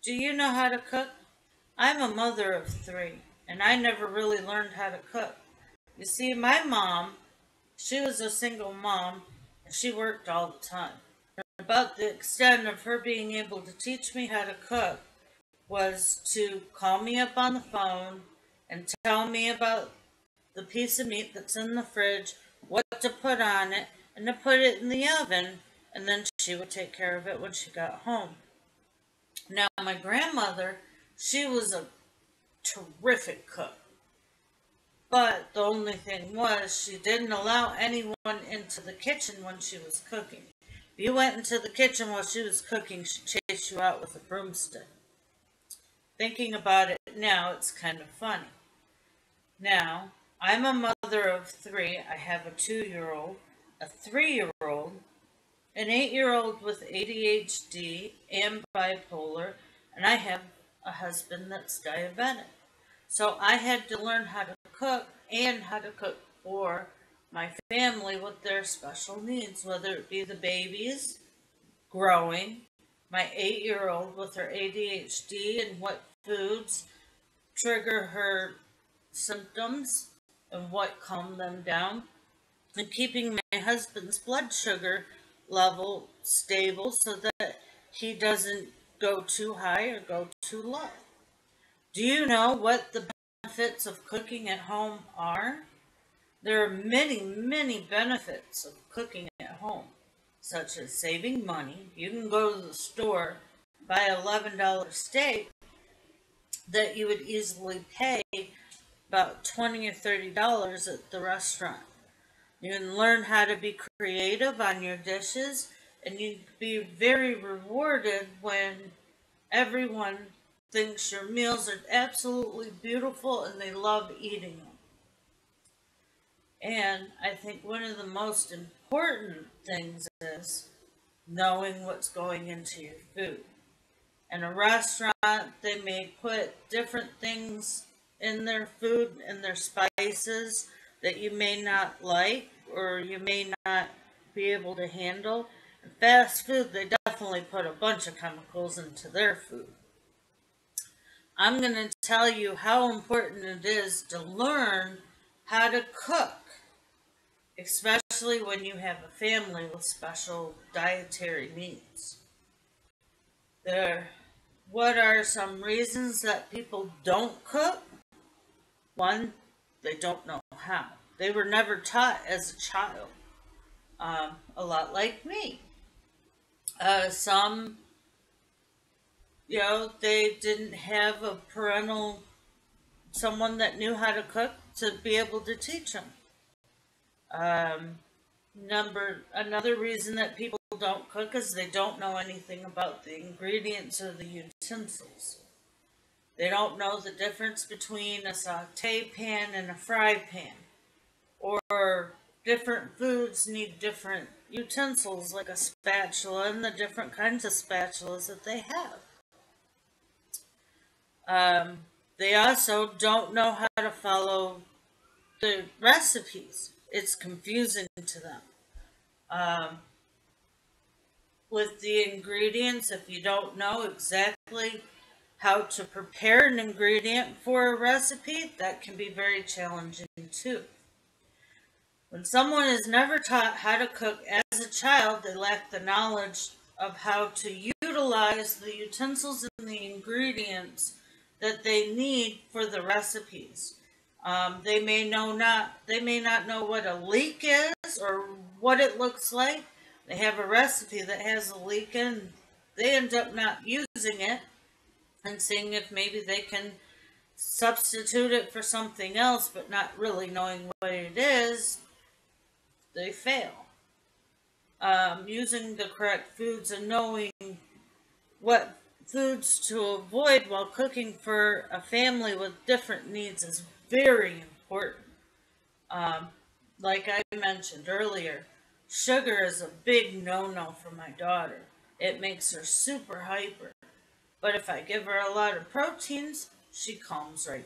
Do you know how to cook? I'm a mother of three, and I never really learned how to cook. You see, my mom, she was a single mom, and she worked all the time. About the extent of her being able to teach me how to cook was to call me up on the phone and tell me about the piece of meat that's in the fridge, what to put on it, and to put it in the oven, and then she would take care of it when she got home. Now, my grandmother, she was a terrific cook. But the only thing was, she didn't allow anyone into the kitchen when she was cooking. If you went into the kitchen while she was cooking, she'd chase you out with a broomstick. Thinking about it now, it's kind of funny. Now, I'm a mother of three. I have a 2-year-old, a 3-year-old, an 8-year-old with ADHD and bipolar, and I have a husband that's diabetic. So I had to learn how to cook and how to cook for my family with their special needs, whether it be the babies growing, my 8-year-old with her ADHD and what foods trigger her symptoms and what calm them down, and keeping my husband's blood sugar level stable so that he doesn't go too high or go too low. Do you know what the benefits of cooking at home are? There are many, many benefits of cooking at home, such as saving money. You can go to the store, buy an $11 steak that you would easily pay about $20 or $30 at the restaurant. You can learn how to be creative on your dishes, and you can be very rewarded when everyone thinks your meals are absolutely beautiful and they love eating them. And I think one of the most important things is knowing what's going into your food. In a restaurant, they may put different things in their food and their spices that you may not like or you may not be able to handle. In fast food, they definitely put a bunch of chemicals into their food. I'm going to tell you how important it is to learn how to cook, especially when you have a family with special dietary needs. What are some reasons that people don't cook? One, they don't know how. They were never taught as a child, a lot like me. Some, they didn't have a parental, someone that knew how to cook to be able to teach them. Another reason that people don't cook is they don't know anything about the ingredients or the utensils. They don't know the difference between a saute pan and a fry pan. Or different foods need different utensils like a spatula and the different kinds of spatulas that they have. They also don't know how to follow the recipes. It's confusing to them. With the ingredients, if you don't know exactly how to prepare an ingredient for a recipe, that can be very challenging too. When someone is never taught how to cook as a child, they lack the knowledge of how to utilize the utensils and the ingredients that they need for the recipes. They may not know what a leek is or what it looks like. They have a recipe that has a leek in. They end up not using it and seeing if maybe they can substitute it for something else, but not really knowing what it is, they fail. Using the correct foods and knowing what foods to avoid while cooking for a family with different needs is very important. Like I mentioned earlier, sugar is a big no-no for my daughter. It makes her super hyper. But if I give her a lot of proteins, she calms right